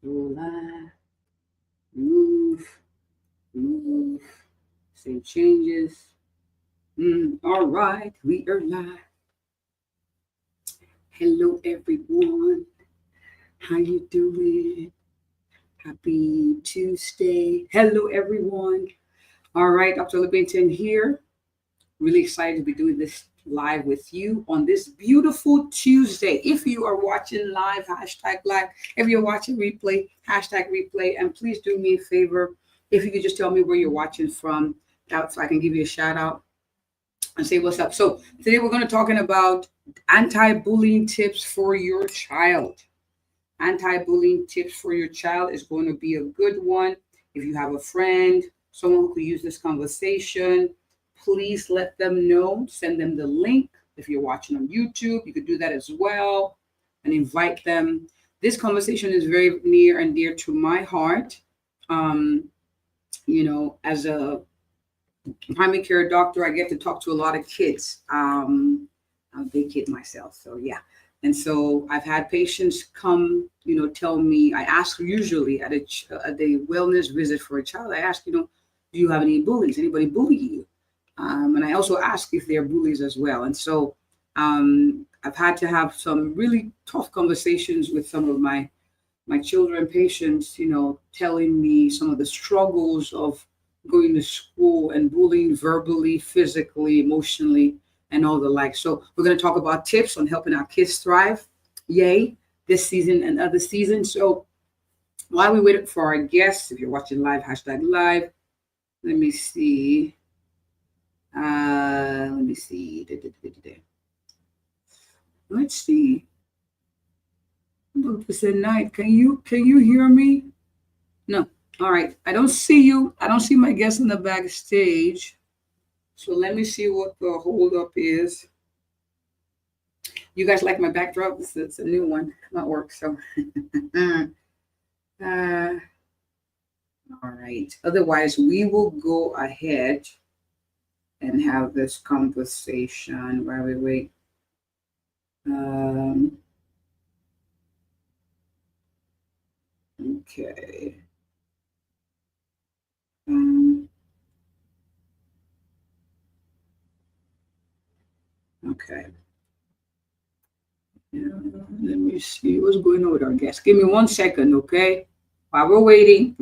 Live, move, move, save changes. All right, we are live. Hello, everyone. How you doing? Happy Tuesday. Hello, everyone. All right, Dr. Olabintan here. Really excited to be doing this live with you on this beautiful Tuesday. If you are watching live, hashtag live. If you're watching replay, hashtag replay. And please do me a favor. If you could just tell me where you're watching from, that so I can give you a shout out and say what's up. So today we're going to talking about anti-bullying tips for your child. Anti-bullying tips for your child is going to be a good one. If you have a friend, someone who could use this conversation, please let them know. Send them the link. If you're watching on YouTube, you could do that as well and invite them. This conversation is very near and dear to my heart. As a primary care doctor, I get to talk to a lot of kids. I'm a big kid myself, so yeah. And so I've had patients come, tell me. I ask usually at a wellness visit for a child. I ask, do you have any bullies? Anybody bully you? And I also ask if they're bullies as well. And so I've had to have some really tough conversations with some of my children patients, telling me some of the struggles of going to school and bullying verbally, physically, emotionally, and all the like. So we're going to talk about tips on helping our kids thrive. Yay, this season and other seasons. So while we wait for our guests, if you're watching live, hashtag live, let me see. Let's see. Senait, can you hear me? No. All right. I don't see you. I don't see my guests in the backstage. So let me see what the holdup is. You guys like my backdrop? It's a new one. Not work. So. All right. Otherwise, we will go ahead and have this conversation while we wait. Okay. Okay. Let me see what's going on with our guests. Give me 1 second, okay? While we're waiting.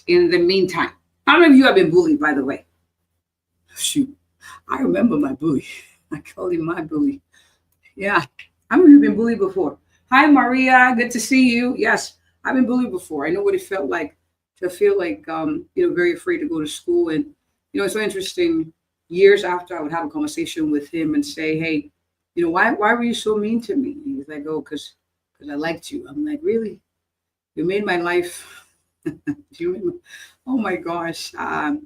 In the meantime, how many of you have been bullied, by the way? Shoot, I remember my bully. I called him my bully. Yeah. How many of you have been bullied before? Hi, Maria. Good to see you. Yes, I've been bullied before. I know what it felt like to feel like, very afraid to go to school. And, it's so interesting. Years after, I would have a conversation with him and say, hey, why were you so mean to me? And he's like, oh, because I liked you. I'm like, really? You made my life. Oh my gosh,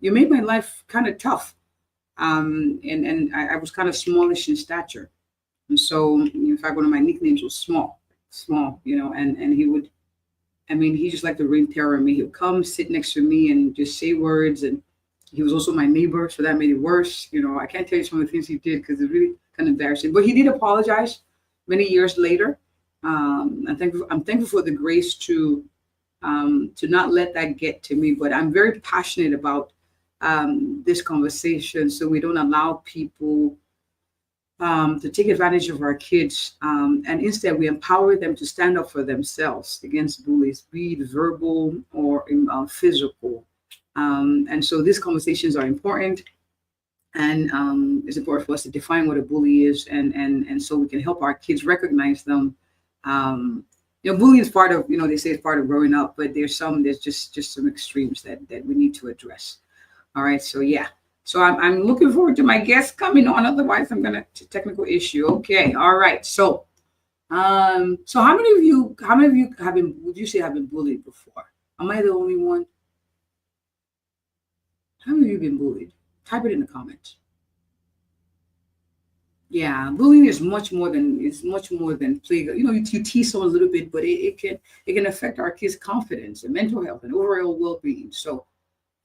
you made my life kind of tough. And I was kind of smallish in stature. And so, in fact, one of my nicknames was small, and he would, he just liked to reign terror on me. He would come sit next to me and just say words. And he was also my neighbor, so that made it worse. I can't tell you some of the things he did because it's really kind of embarrassing. But he did apologize many years later. I'm thankful for the grace to not let that get to me. But I'm very passionate about this conversation so we don't allow people to take advantage of our kids. And instead, we empower them to stand up for themselves against bullies, be it verbal or physical. And so these conversations are important. And it's important for us to define what a bully is, and so we can help our kids recognize them. Bullying is part of, they say it's part of growing up, but there's just some extremes that we need to address. All right, so yeah. So I'm looking forward to my guests coming on. Otherwise, I'm gonna technical issue. Okay, all right. So, so how many of you have been? Would you say have been bullied before? Am I the only one? How many of you been bullied? Type it in the comments. Yeah, bullying is much more than play. You tease someone a little bit, but it can affect our kids' confidence and mental health and overall well-being. So,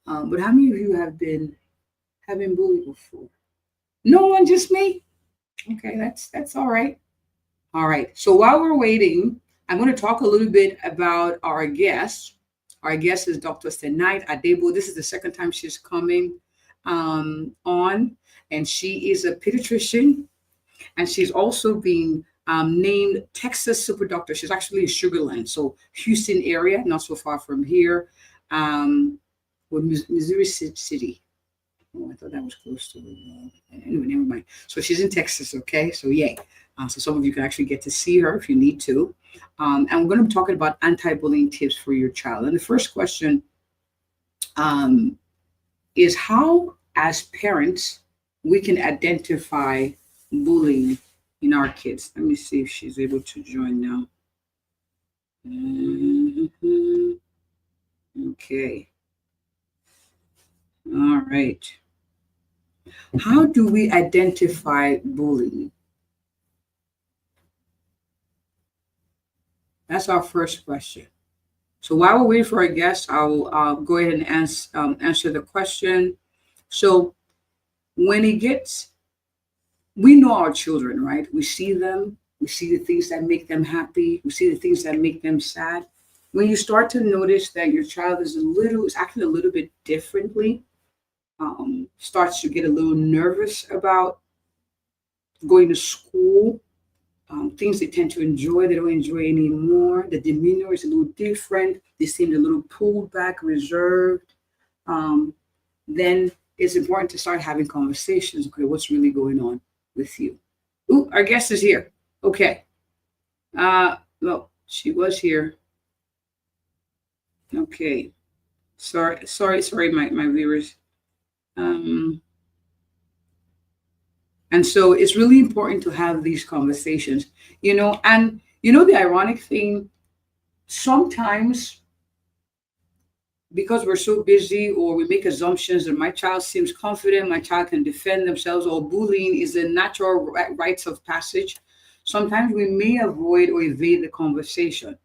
but how many of you have been bullied before? No one, just me. Okay, that's all right. All right. So while we're waiting, I'm going to talk a little bit about our guest. Our guest is Dr. Senait Adebo. This is the second time she's coming on, and she is a pediatrician, and she's also being named Texas Super Doctor. She's actually in Sugar Land, so Houston area, not so far from here, with Missouri City. Oh, I thought that was close to it. Anyway, never mind. So she's in Texas, okay? So yay. So some of you can actually get to see her if you need to. And we're going to be talking about anti-bullying tips for your child. And the first question is how, as parents, we can identify bullying in our kids. Let me see if she's able to join now. Okay. All right. How do we identify bullying? That's our first question. So while we're waiting for our guests, I will go ahead and answer the question. So when we know our children, right? We see them. We see the things that make them happy. We see the things that make them sad. When you start to notice that your child is acting a little bit differently, starts to get a little nervous about going to school, things they tend to enjoy, they don't enjoy anymore. The demeanor is a little different. They seem a little pulled back, reserved. Then it's important to start having conversations. Okay, what's really going on with you? Ooh, our guest is here. Okay. Well, she was here. Okay. Sorry, my viewers. And so it's really important to have these conversations, and the ironic thing, sometimes because we're so busy or we make assumptions that my child seems confident, my child can defend themselves, or bullying is a natural rites of passage, sometimes we may avoid or evade the conversation.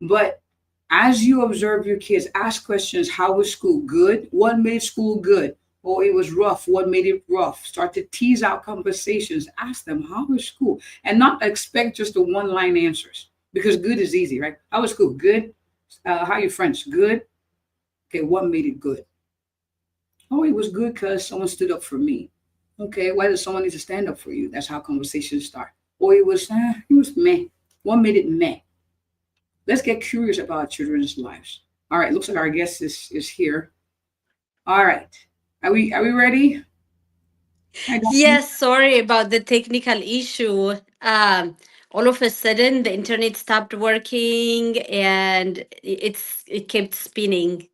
But as you observe your kids, ask questions. How was school? Good. What made school good? Oh, it was rough. What made it rough? Start to tease out conversations. Ask them, how was school? And not expect just the one line answers, because good is easy, right? How was school? Good. How are your friends? Good. Okay, what made it good? Oh, it was good because someone stood up for me. Okay, why does someone need to stand up for you? That's how conversations start. Or it was meh. What made it meh? Let's get curious about children's lives. All right, looks like our guest is here. All right. Are we ready? Hi, Daphne. Yes, sorry about the technical issue. All of a sudden, the internet stopped working and it kept spinning.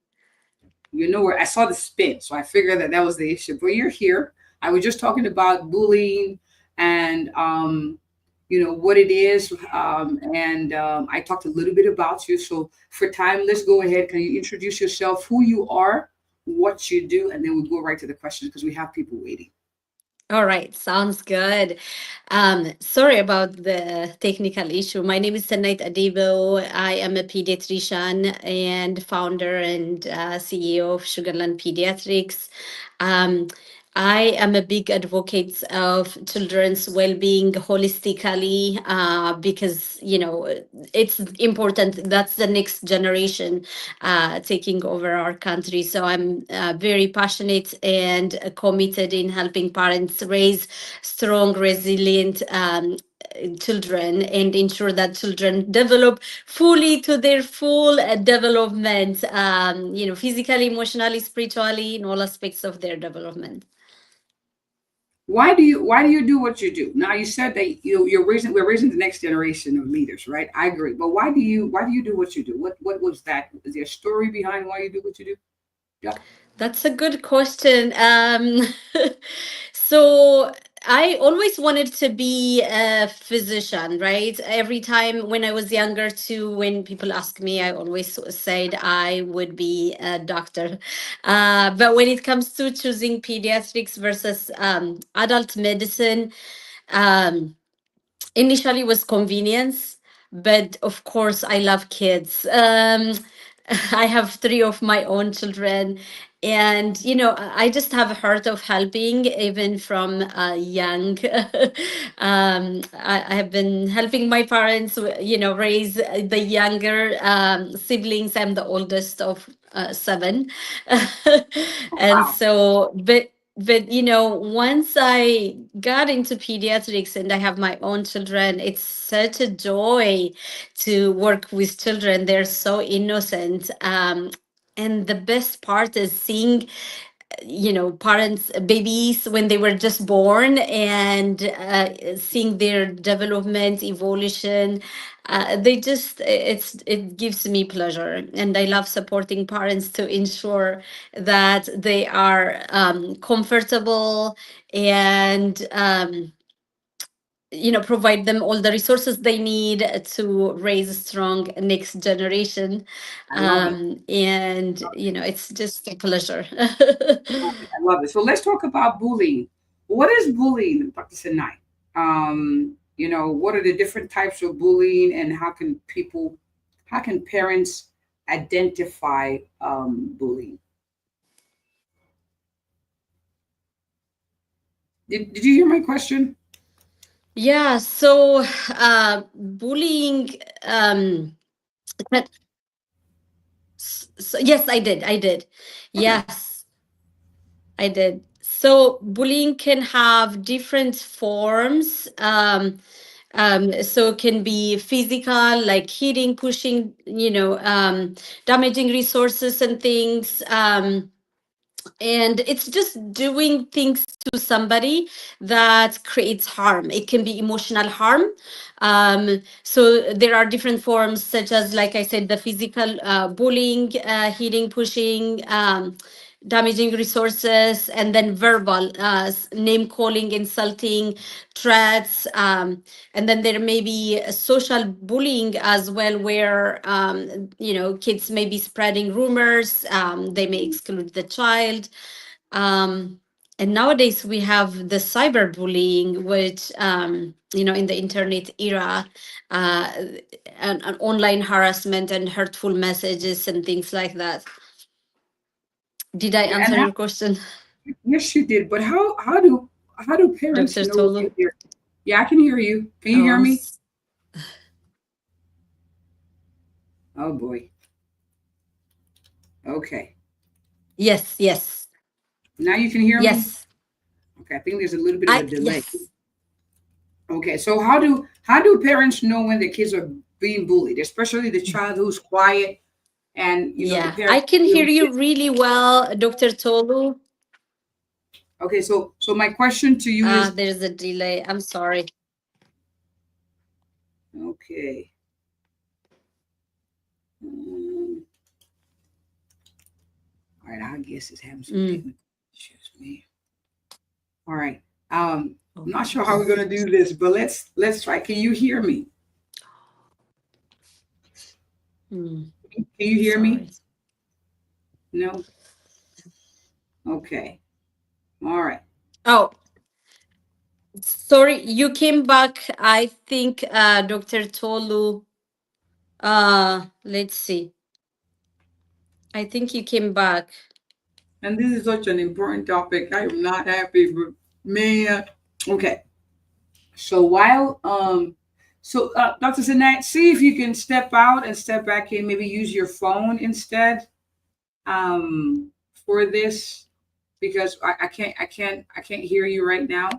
Where I saw the spin, so I figured that was the issue. But you're here. I was just talking about bullying and what it is, and I talked a little bit about you. So for time, let's go ahead. Can you introduce yourself, who you are, what you do, and then we'll go right to the questions because we have people waiting. All right, sounds good. Sorry about the technical issue. My name is Senait Adebo. I am a pediatrician and founder and CEO of Sugar Land Pediatrics. Um, I am a big advocate of children's well-being holistically because it's important. That's the next generation taking over our country. So I'm very passionate and committed in helping parents raise strong, resilient children and ensure that children develop fully to their full development, physically, emotionally, spiritually, in all aspects of their development. Why do you do what you do? Now you said that we're raising the next generation of leaders, right? I agree. But why do you do what you do? What was that? Is there a story behind why you do what you do? Yeah. That's a good question. So I always wanted to be a physician, right? Every time when I was younger, too, when people ask me, I always said I would be a doctor. But when it comes to choosing pediatrics versus adult medicine, um, initially was convenience, but of course I love kids. I have three of my own children, and I just have a heart of helping even from young. I have been helping my parents raise the younger siblings. I'm the oldest of seven. And Wow. so but once I got into pediatrics and I have my own children, it's such a joy to work with children. They're so innocent. And the best part is seeing parents babies when they were just born, and seeing their development evolution. It gives me pleasure, and I love supporting parents to ensure that they are comfortable, and provide them all the resources they need to raise a strong next generation. I love it. And it's just a pleasure. I love it. So let's talk about bullying. What is bullying, Dr. Senai? What are the different types of bullying, and how can parents identify bullying? Did you hear my question? Yeah, so bullying, but- yes, I did. Okay. Yes, I did. So bullying can have different forms. So it can be physical, like hitting, pushing, damaging resources and things. And it's just doing things to somebody that creates harm. It can be emotional harm. So there are different forms, such as, like I said, the physical bullying, hitting, pushing, damaging resources, and then verbal, name calling, insulting, threats. And then there may be social bullying as well, where kids may be spreading rumors. They may exclude the child. And nowadays we have the cyberbullying, which in the internet era, uh, and online harassment and hurtful messages and things like that. Did I Yeah, and answer your question, yes, you did. But how do parents Dr. know if Tolu? they're? Yeah, I can hear you. Can you Oh, hear me? Oh boy. Okay. yes, yes, Now you can hear me. yes. Okay. I think there's a little bit of a delay. Yes. Okay. So how do parents know when the kids are being bullied, especially the child who's quiet and the Yeah, I parents can hear really you listen? really well, Dr. Tolu. Okay. So my question to you is There's a delay. I'm sorry. okay. Um, all right. I guess it's having some Mm. technical issues, man. All right. I'm Oh, not sure how we're gonna do this, but let's try. Can you hear me? mm, Can you hear me? sorry. No? Okay. All right. Oh, sorry. You came back. I think, Dr. Tolu. Let's see. I think you came back. And this is such an important topic. I am not happy, but man. Okay. So Dr. Senait, see if you can step out and step back in, maybe use your phone instead for this because I can't hear you right now.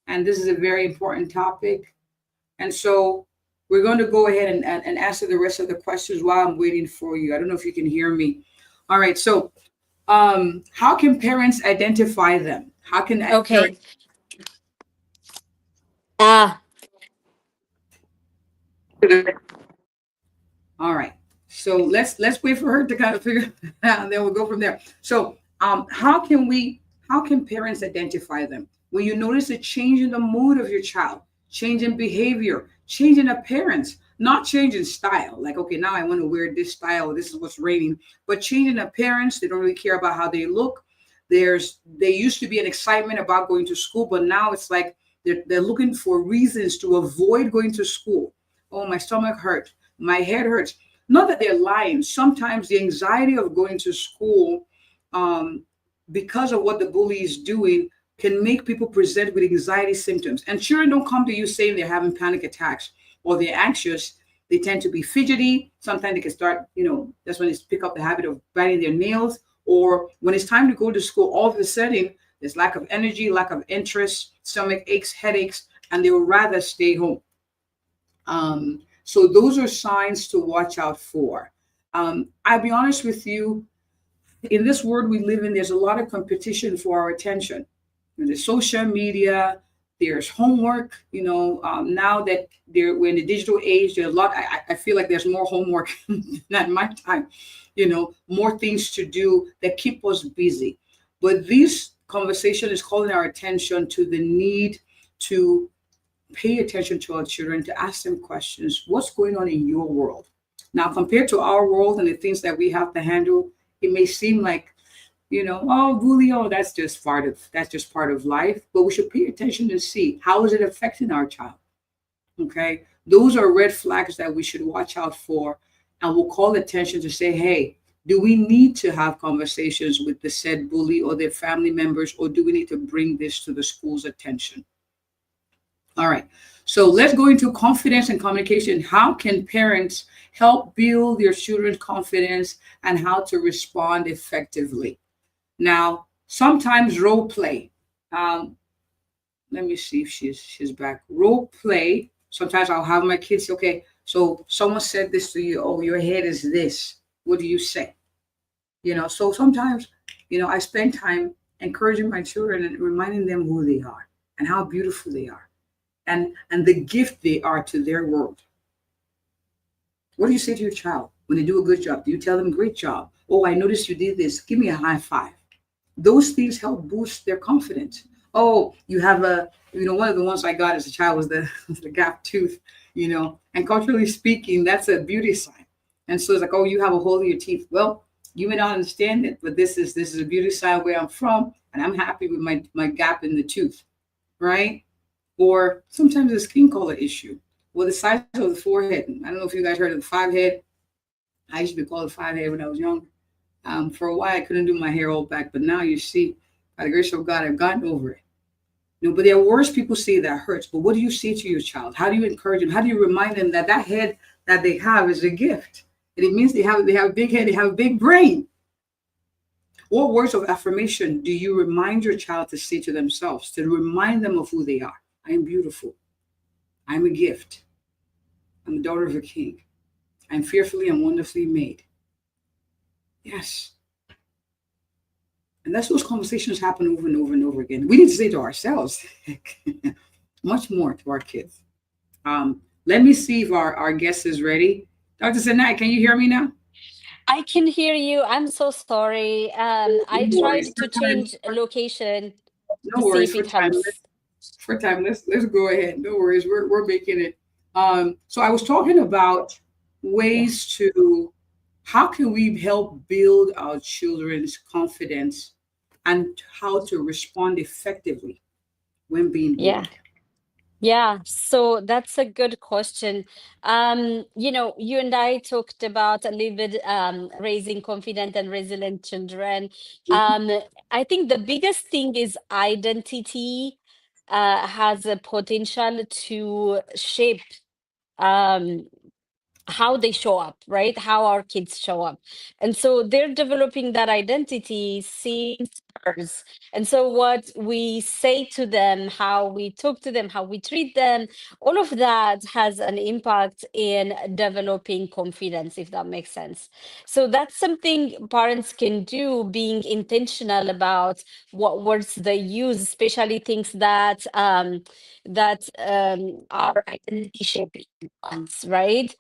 And this is a very important topic. And so we're going to go ahead and answer the rest of the questions while I'm waiting for you. I don't know if you can hear me. All right. So, how can parents identify them? How can parents? Okay. Ah, All right. So let's wait for her to kind of figure it out, and then we'll go from there. So, how can parents identify them? When you notice a change in the mood of your child, change in behavior, change in appearance, not change in style. Like, okay, now I want to wear this style, this is what's raining, but change in appearance. They don't really care about how they look. They used to be an excitement about going to school, but now it's like they're looking for reasons to avoid going to school. Oh, my stomach hurts, my head hurts. Not that they're lying. Sometimes the anxiety of going to school, um, because of what the bully is doing, can make people present with anxiety symptoms. And children don't come to you saying they're having panic attacks or they're anxious. They tend to be fidgety. Sometimes they can start, that's when they pick up the habit of biting their nails. Or when it's time to go to school, all of a sudden, there's lack of energy, lack of interest, stomach aches, headaches, and they would rather stay home. So those are signs to watch out for. I'll be honest with you, in this world we live in, there's a lot of competition for our attention. There's social media, there's homework. Now that we're in the digital age, there's a lot. I feel like there's more homework than at my time. More things to do that keep us busy. But this conversation is calling our attention to the need to pay attention to our children, to ask them questions. What's going on in your world? Now, compared to our world and the things that we have to handle, it may seem like, oh, bully, oh, that's just part of life. But we should pay attention and see how is it affecting our child. Okay, those are red flags that we should watch out for, and we'll call attention to say, hey, do we need to have conversations with the said bully or their family members, or do we need to bring this to the school's attention? All right. So let's go into confidence and communication. How can parents help build their children's confidence and how to respond effectively? Now, sometimes role play. Um, Let me see if she's back. Role play. Sometimes I'll have my kids say, okay, so someone said this to you. Oh, your head is this. What do you say? So sometimes, I spend time encouraging my children and reminding them who they are and how beautiful they are and the gift they are to their world. What do you say to your child when they do a good job? Do you tell them, great job? Oh, I noticed you did this. Give me a high five. Those things help boost their confidence. Oh, you have one of the ones I got as a child was the, the gap tooth, and culturally speaking, that's a beauty sign. And so it's like, oh, you have a hole in your teeth. Well, you may not understand it, but this is a beauty sign where I'm from, and I'm happy with my gap in the tooth, right? Or sometimes a skin color issue. Well, the size of the forehead. I don't know if you guys heard of the five head. I used to be called a five head when I was young. For a while, I couldn't do my hair all back, but now you see, by the grace of God, I've gotten over it. But there are words people say that hurts. But what do you say to your child? How do you encourage them? How do you remind them that that head that they have is a gift? And it means they have a big head, they have a big brain. What words of affirmation do you remind your child to say to themselves, to remind them of who they are? I am beautiful. I'm a gift. I'm the daughter of a king. I'm fearfully and wonderfully made. Yes. And that's those conversations happen over and over and over again. We need to say to ourselves, much more to our kids. Let me see if our guest is ready. Dr. Senait, can you hear me now? I can hear you. I'm so sorry. I No worries. tried to change location to No see worries if for it time. helps. For time. Let's go ahead. No worries. We're making it. So I was talking about Yeah. ways to how can we help build our children's confidence and how to respond effectively when being Yeah. bullied. Yeah, so that's a good question. You and I talked about a little bit raising confident and resilient children. Mhm. Um, I think the biggest thing is identity has a potential to shape um, how they show up, right? How our kids show up. And so they're developing that identity, seeing stars. And so what we say to them, how we talk to them, how we treat them, all of that has an impact in developing confidence, if that makes sense. So that's something parents can do, being intentional about what words they use, especially things that are identity shaping ones, right?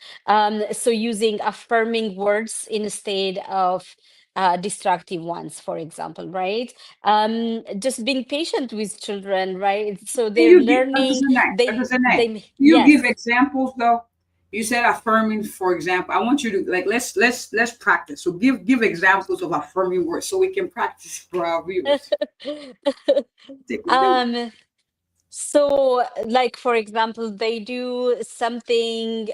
So using affirming words instead of destructive ones, for example, right? Just being patient with children, right? So Can they're you give learning. Dr. Senait, They can you give yes. examples though? You said affirming, for example. I want you to like let's practice. So give examples of affirming words so we can practice for our viewers. Stick with it. um so like for example, they do something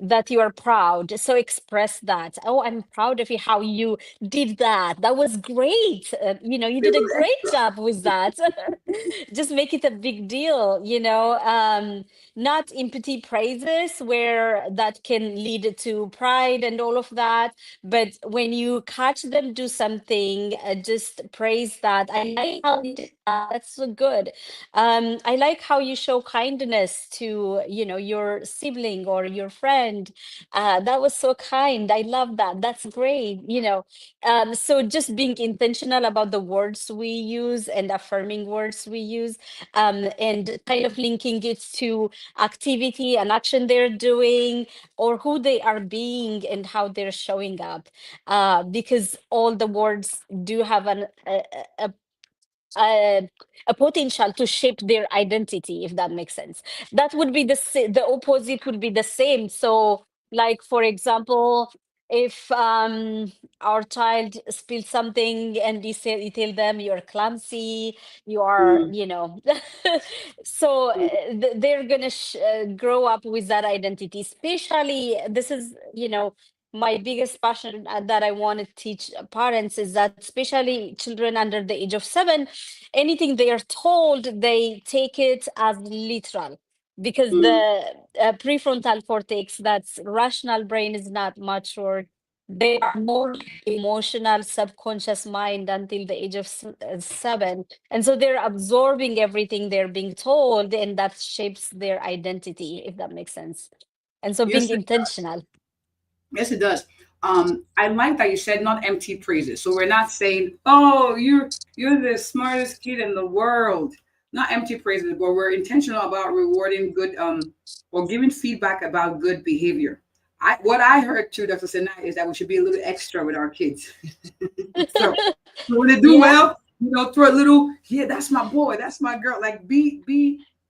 that you are proud. So express that. Oh, I'm proud of you, how you did that. That was great. You Be a did a little great extra. job with that. Just make it a big deal. Not empty praises where that can lead to pride and all of that. But when you catch them do something, just praise that. I like how you did that. That's so good. I like how you show kindness to, your sibling or your friend. That was so kind. I love that. That's great. So just being intentional about the words we use and affirming words we use, and kind of linking it to activity and action they're doing or who they are being and how they're showing up. Because all the words do have a, a potential to shape their identity, if that makes sense. That would be the opposite would be the same. So like for example, if our child spills something and you tell them you're clumsy, you are, Mm, so mm. they're gonna grow up with that identity. Especially, this is, my biggest passion that I want to teach parents is that, especially children under the age of 7, anything they are told, they take it as literal, because Mm. the prefrontal cortex, that's rational brain, is not mature. They are more like emotional subconscious mind until the age of 7, and so they're absorbing everything they're being told, and that shapes their identity, if that makes sense. And so being Yes, intentional. yes, it does. I like that you said not empty praises. So we're not saying, "Oh, you're the smartest kid in the world." Not empty praises, but we're intentional about rewarding good or giving feedback about good behavior. What I heard too, Dr. Senai, is that we should be a little extra with our kids. So when they do Yeah. well, throw a little, yeah, that's my boy, that's my girl. Like be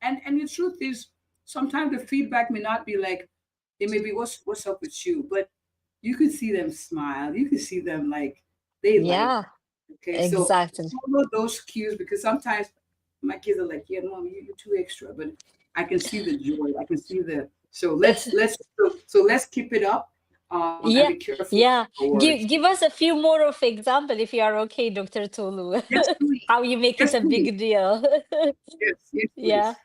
and the truth is sometimes the feedback may not be like it may be what's up with you, but you could see them smile. You could see them like they like Yeah, it. Okay. So exactly. follow those cues because sometimes my kids are like, yeah, mom, you're too extra, but I can see the joy. I can see the so let's keep it up and be Yeah, careful with yeah. our words. Give us a few more of example if you are okay, Dr. Tolu. Yes, please. How you make it Yes, a please. big deal. Yes, yes, Yeah. please.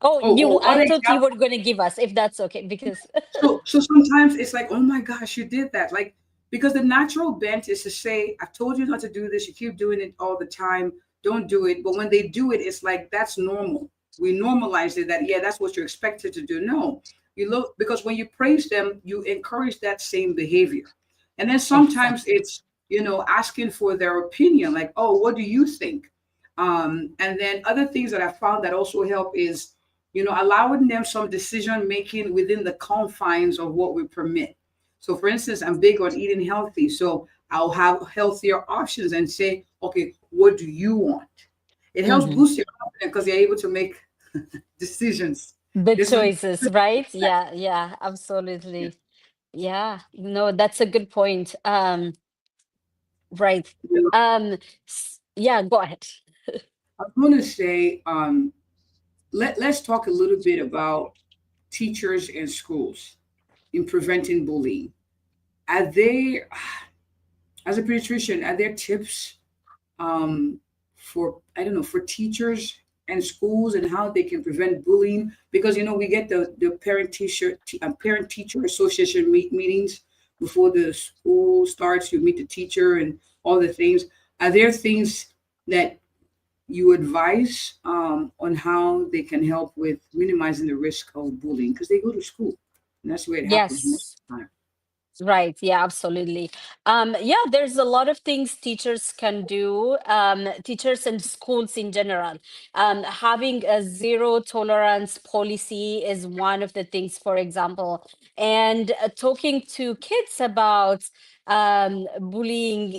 Oh, I Other thought you example. were going to give us, if that's okay, because So sometimes it's like, oh my gosh, you did that. Like, because the natural bent is to say, I've told you not to do this. You keep doing it all the time. Don't do it. But when they do it, it's like that's normal. We normalize it that, yeah, that's what you're expected to do. No, you look because when you praise them, you encourage that same behavior. And then sometimes exactly. it's, asking for their opinion, like, oh, what do you think? And then other things that I found that also help is allowing them some decision making within the confines of what we permit. So, for instance, I'm big on eating healthy. So, I'll have healthier options and say, okay, what do you want? It helps Hmm. boost your confidence because you're able to make decisions. The This is choices, right? Yeah, yeah, yeah. absolutely. Yeah, no, that's a good point. Right. You know, Yeah, go ahead. I'm going to say, let's talk a little bit about teachers and schools in preventing bullying. Are they, as a pediatrician, are there tips for I don't know for teachers and schools and how they can prevent bullying because we get the parent teacher association meetings before the school starts. You meet the teacher and all the things. Are there things that you advise on how they can help with minimizing the risk of bullying because they go to school and that's where it happens most Yes. of the time. Right. Yeah, absolutely. Yeah, there's a lot of things teachers can do, teachers and schools in general. Having a zero tolerance policy is one of the things, for example, and talking to kids about bullying,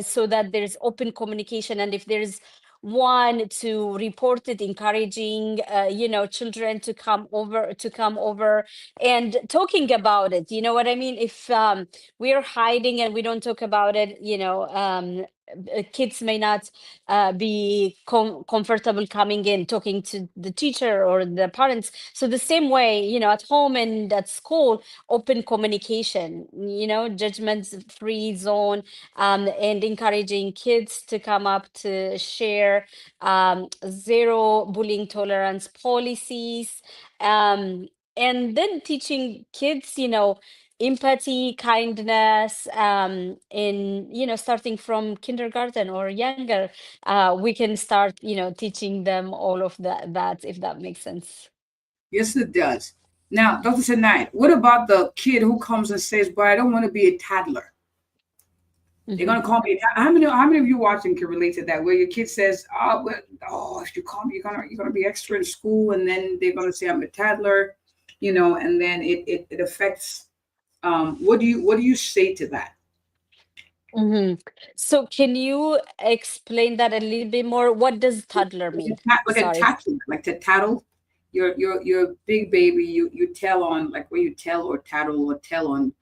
so that there's open communication. And if there's one, to report it, encouraging children to come over and talking about it. You know what I mean? If we're hiding and we don't talk about it, kids may not be comfortable coming in talking to the teacher or the parents. So the same way, at home and at school, open communication, judgment free zone, and encouraging kids to come up to share, zero bullying tolerance policies, and then teaching kids, empathy, kindness, in, starting from kindergarten or younger. We can start, teaching them all of that, if that makes sense. Yes, it does. Now, Dr. Senait, what about the kid who comes and says, "But I don't want to be a toddler"? They're Mhm. gonna call me. How many of you watching can relate to that? Where your kid says, "Oh, well, if you call me, you're gonna be extra in school," and then they're gonna say, "I'm a toddler," and then it affects. What do you say to that? Mhm. So can you explain that a little bit more? What does toddler mean? Like a Sorry. tattle, like to tattle. Your big baby. You tell on, like, when you tell or tattle or tell on.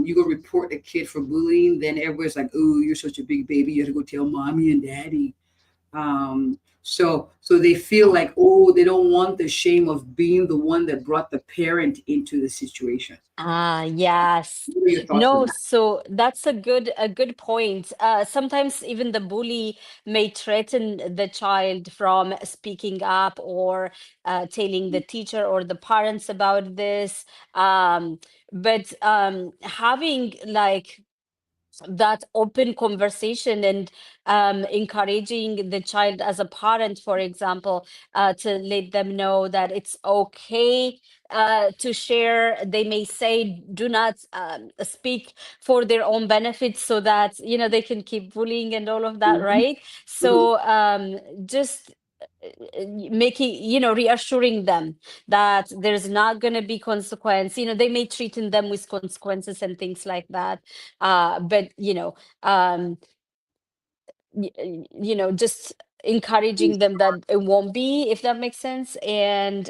You go report a kid for bullying. Then everyone's like, "Oh, you're such a big baby. You have to go tell mommy and daddy." So they feel like, oh, they don't want the shame of being the one that brought the parent into the situation. Ah, yes. What are your thoughts on No, that? so that's a good point. Sometimes even the bully may threaten the child from speaking up, or telling the teacher or the parents about this. But having like that open conversation, and encouraging the child as a parent, for example, to let them know that it's okay to share. They may say, do not speak for their own benefit, so that they can keep bullying and all of that, Mhm, right? mhm, So just making, reassuring them that there's not going to be consequence. They may threaten them with consequences and things like that, but just encouraging them that it won't be, if that makes sense. And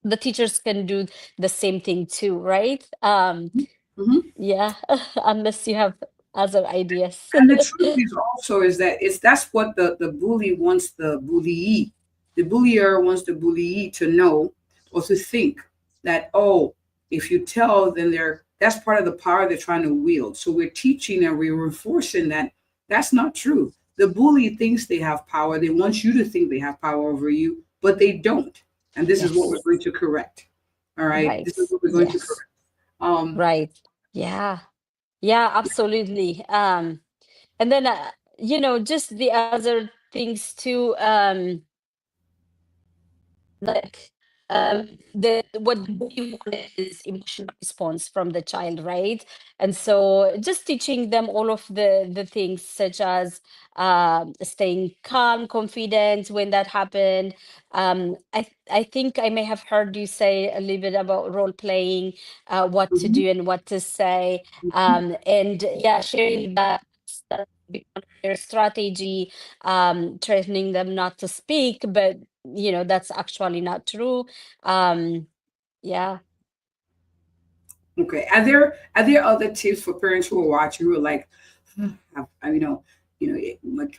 the teachers can do the same thing too, right? mhm. Yeah. Unless you have other ideas. And the truth is also is that that's what the bully wants the bullyee. The bullier wants the bullyee to know or to think that, oh, if you tell, then that's part of the power they're trying to wield. So we're teaching and we're reinforcing that that's not true. The bully thinks they have power. They want you to think they have power over you, but they don't. And this is what we're Yes. going to correct. All right. Right. This is what we're going to Yes. correct. Um, Right. Yeah. Yeah, absolutely. And then just the other things too, like the what we want is emotional response from the child, right? And so just teaching them all of the things, such as staying calm, confident when that happened. I think I may have heard you say a little bit about role playing, what to mhm, do and what to say, and yeah, sharing that their strategy, threatening them not to speak, but that's actually not true. um yeah. Okay. Are there other tips for parents who are watching who are like,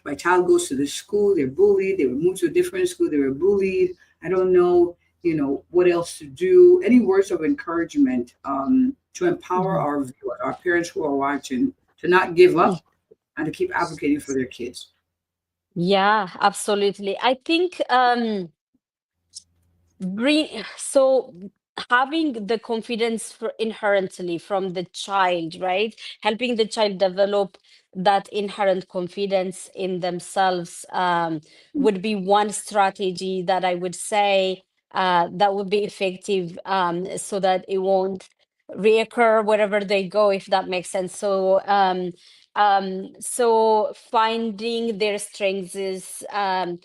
my child goes to this school, they're bullied, they were moved to a different school, they were bullied. I don't know, what else to do. Any words of encouragement to empower Mhm. our parents who are watching to not give up and to keep advocating for their kids. Yeah, absolutely. I think so having the confidence inherently from the child, right? Helping the child develop that inherent confidence in themselves, would be one strategy that I would say that would be effective, so that it won't reoccur wherever they go, if that makes sense. So finding their strengths is, um,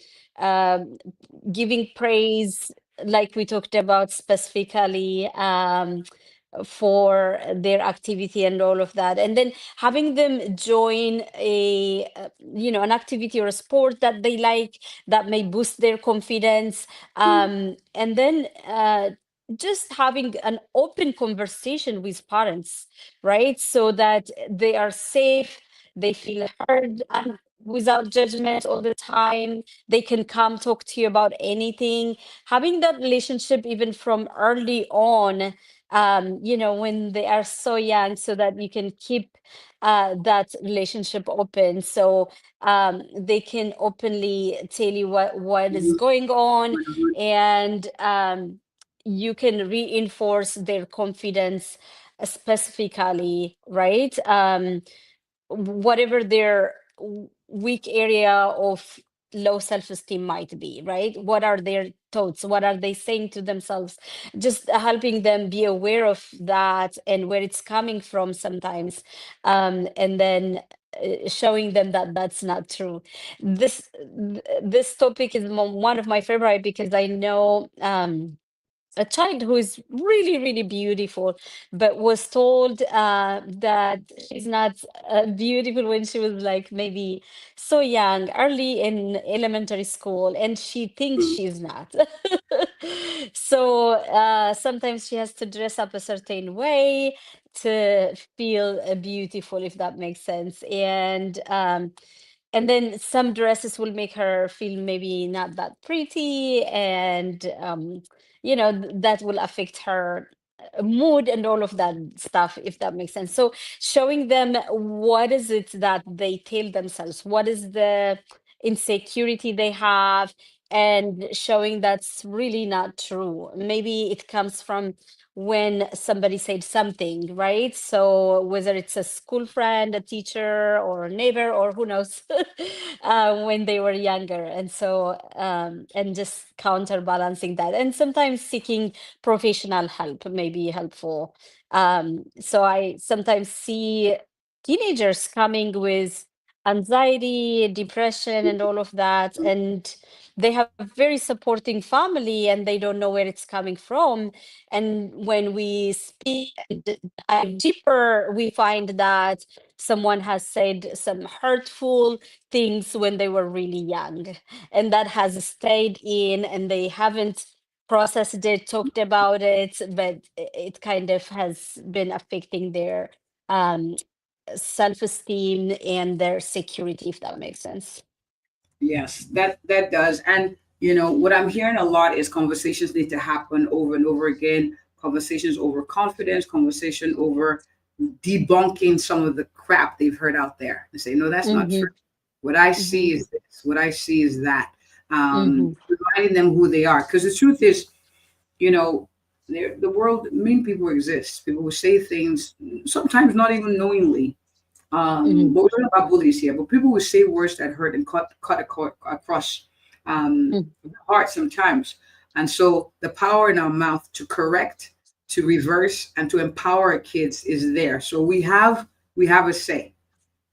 giving praise, like we talked about specifically, for their activity and all of that, and then having them join a an activity or a sport that they like, that may boost their confidence, and then just having an open conversation with parents, right? So that they are safe, they feel heard, and without judgment all the time. They can come talk to you about anything. Having that relationship even from early on, when they are so young, so that you can keep that relationship open. So they can openly tell you what is going on, and you can reinforce their confidence specifically, right? Whatever their weak area of low self-esteem might be, right? What are their thoughts? What are they saying to themselves? Just helping them be aware of that and where it's coming from sometimes, and then showing them that that's not true. This topic is one of my favorite, because I know a child who is really, really beautiful, but was told that she's not beautiful when she was like maybe so young, early in elementary school, and she thinks she's not. So sometimes she has to dress up a certain way to feel beautiful, if that makes sense. And then some dresses will make her feel maybe not that pretty, and that will affect her mood and all of that stuff, if that makes sense. So showing them what is it that they tell themselves, what is the insecurity they have, and showing that's really not true. Maybe it comes from when somebody said something, right? So whether it's a school friend, a teacher, or a neighbor, or who knows, when they were younger. And so, and just counterbalancing that. And sometimes seeking professional help may be helpful. So I sometimes see teenagers coming with anxiety, depression, and all of that. And they have very supporting family, and they don't know where it's coming from. And when we speak and dive deeper, we find that someone has said some hurtful things when they were really young, and that has stayed in, and they haven't processed it, talked about it, but it kind of has been affecting their um, self-esteem and their security, if that makes sense. Yes, that does. And what I'm hearing a lot is conversations need to happen over and over again. Conversations over confidence, conversation over debunking some of the crap they've heard out there and say, no, that's not Mm-hmm, true. What I see mm-hmm, is this. What I see is that. mm-hmm, Reminding them who they are. Because the truth is, you know, the world, mean people exist. People who say things, sometimes not even knowingly, mm-hmm, but we're talking about bullies here, but people will say words that hurt and across the heart sometimes. And so the power in our mouth to correct, to reverse, and to empower our kids is there. So we have a say.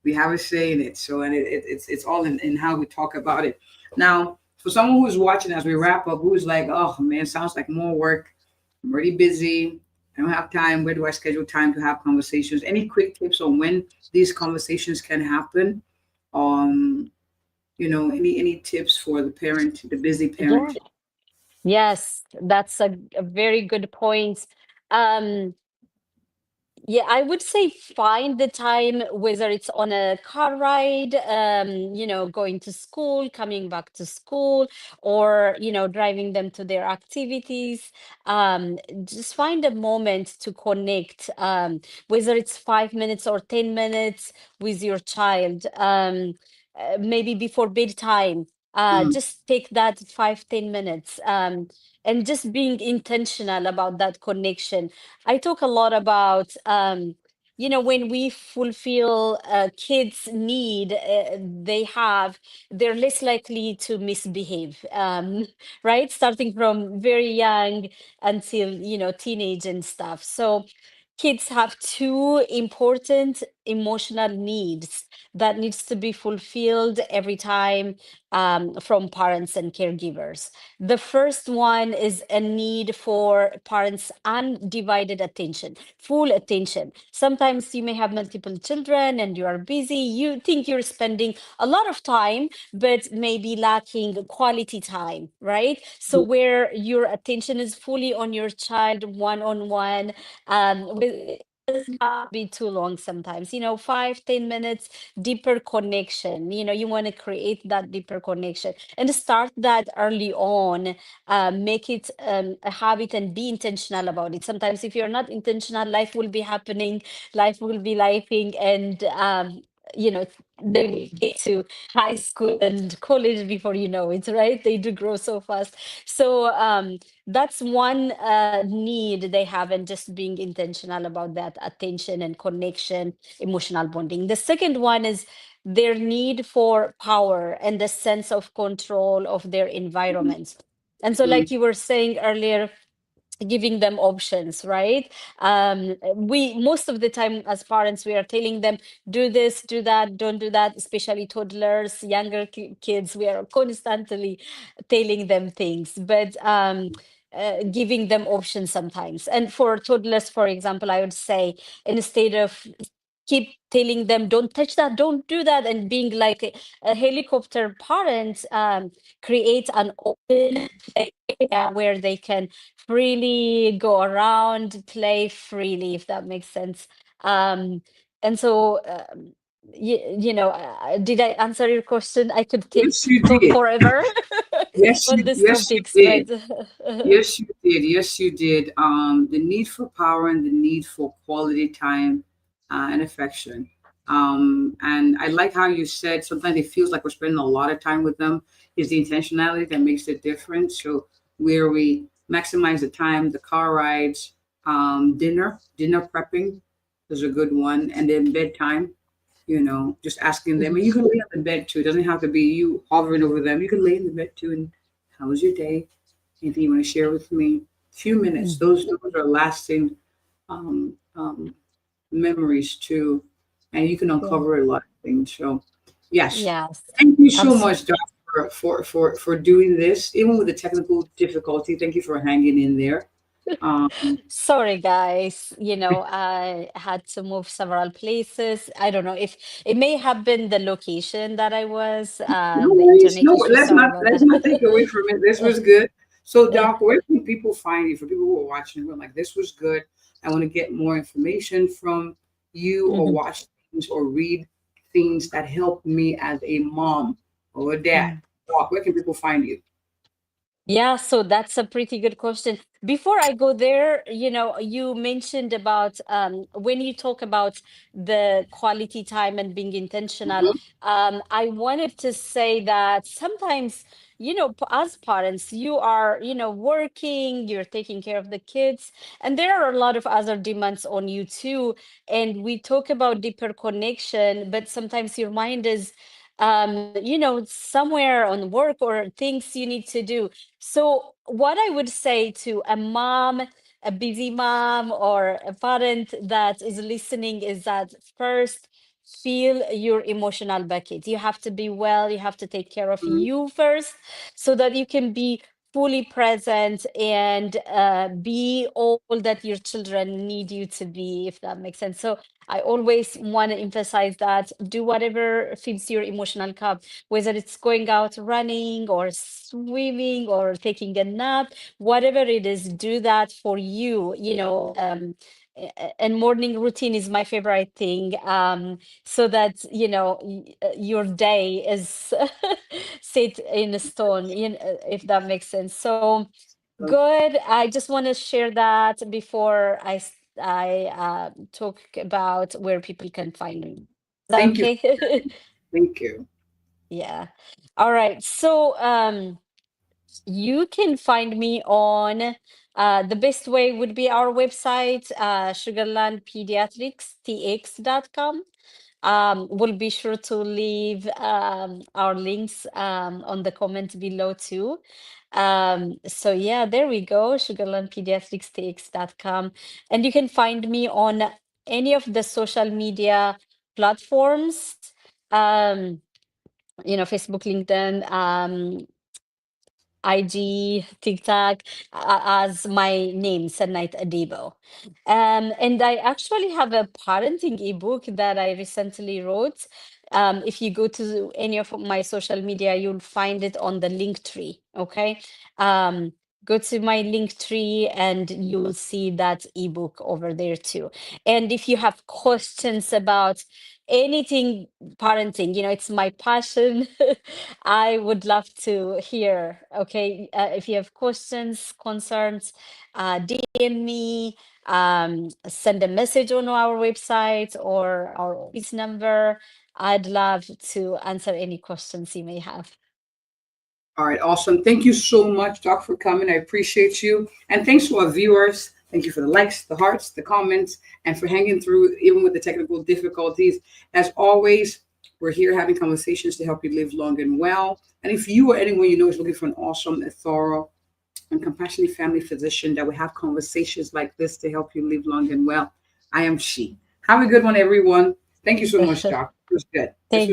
We have a say in it. So and it's all in how we talk about it. Now, for someone who's watching as we wrap up, who's like, oh man, sounds like more work. I'm already busy. I don't have time. Where do I schedule time to have conversations? Any quick tips on when these conversations can happen? Um, any tips for the parent, the busy yeah. parent? Yes, that's a very good point. Um, Yeah, I would say find the time, whether it's on a car ride, going to school, coming back to school, or, driving them to their activities. Just find a moment to connect, whether it's 5 minutes or 10 minutes with your child, maybe before bedtime. Mm, Just take that 5, 10 minutes, and just being intentional about that connection. I talk a lot about, when we fulfill kids' need, they're less likely to misbehave, right? Starting from very young until, teenage and stuff. So kids have two important emotional needs that needs to be fulfilled every time from parents and caregivers. The first one is a need for parents' undivided attention, full attention. Sometimes you may have multiple children and you are busy. You think you're spending a lot of time, but maybe lacking quality time, right? So where your attention is fully on your child, one on one, with doesn't have to be too long sometimes, 5-10 minutes, deeper connection. You want to create that deeper connection and start that early on. Make it a habit and be intentional about it. Sometimes if you're not intentional, life will be happening, life will be lifing, and you know they get to high school and college before you know it, right? They do grow so fast. So that's one need they have, and just being intentional about that attention and connection, emotional bonding. The second one is their need for power and the sense of control of their environments. And so, like you were saying earlier, giving them options, right? We most of the time as parents, we are telling them, do this, do that, don't do that, especially toddlers, younger kids. We are constantly telling them things, but giving them options sometimes. And for toddlers, for example, I would say, instead of keep telling them, don't touch that, don't do that, and being like a helicopter parent, create an open area where they can freely go around, play freely, if that makes sense. And so, did I answer your question? I could Yes, you talk did. forever on these Yes, you topics, but did. Yes, you did. Yes, you did. The need for power and the need for quality time and affection. And I like how you said sometimes it feels like we're spending a lot of time with them. Is the intentionality that makes the difference. So where we maximize the time, the car rides, dinner prepping is a good one, and then bedtime. Just asking them, and you can lay on the bed too. It doesn't have to be you hovering over them. You can lay in the bed too. And how was your day? Anything you want to share with me? Few minutes. Mhm. Those are lasting um, um, memories too, and you can Yeah. uncover a lot of things. So, yes, Yes, thank you so much, absolutely. Doc, for doing this, even with the technical difficulty. Thank you for hanging in there. Um, Sorry, guys. I had to move several places. I don't know if it may have been the location that I was, no the worries. internet No, issue. Sorry about let's not take away that. from it. This was good. So, Doc, where can people find you? For people who are watching, who are like, this was good. I want to get more information from you, or Mhm, watch things, or read things that help me as a mom or a dad. mhm. Doc, where can people find you? Yeah, so that's a pretty good question. Before I go there, you mentioned about when you talk about the quality time and being intentional. Mhm. I wanted to say that sometimes, as parents, you are, working, you're taking care of the kids, and there are a lot of other demands on you too. And we talk about deeper connection, but sometimes your mind is somewhere on work or things you need to do. So, what I would say to a mom, a busy mom, or a parent that is listening is that first, fill your emotional bucket. You have to be well, you have to take care of Mhm. you first so that you can be fully present and be all that your children need you to be, if that makes sense. So, I always want to emphasize that do whatever fills your emotional cup, whether it's going out running or swimming or taking a nap, whatever it is, do that for you. And morning routine is my favorite thing, so that your day is set in stone, if that makes sense. So good. I just want to share that before I talk about where people can find me. Is that Thank you. okay? Thank you. Yeah. All right. So you can find me on the best way would be our website, sugarlandpediatricstx.com. We'll be sure to leave our links on the comment below too. So yeah, there we go, sugarlandpediatricstx.com. And you can find me on any of the social media platforms, Facebook, LinkedIn, IG, TikTok, as my name, Senait Adebo. And I actually have a parenting ebook that I recently wrote. If you go to any of my social media, you'll find it on the link tree. Okay. Go to my link tree and you will see that ebook over there too. And if you have questions about anything parenting, it's my passion. I would love to hear. Okay, if you have questions, concerns, DM me, send a message on our website or our office number. I'd love to answer any questions you may have. All right, awesome. Thank you so much, Doc, for coming. I appreciate you. And thanks to our viewers. Thank you for the likes, the hearts, the comments, and for hanging through even with the technical difficulties. As always, we're here having conversations to help you live long and well. And if you or anyone you know is looking for an awesome, thorough, and compassionate family physician that will have conversations like this to help you live long and well, I am she. Have a good one, everyone. Thank you so much, Doc. It was good. Thank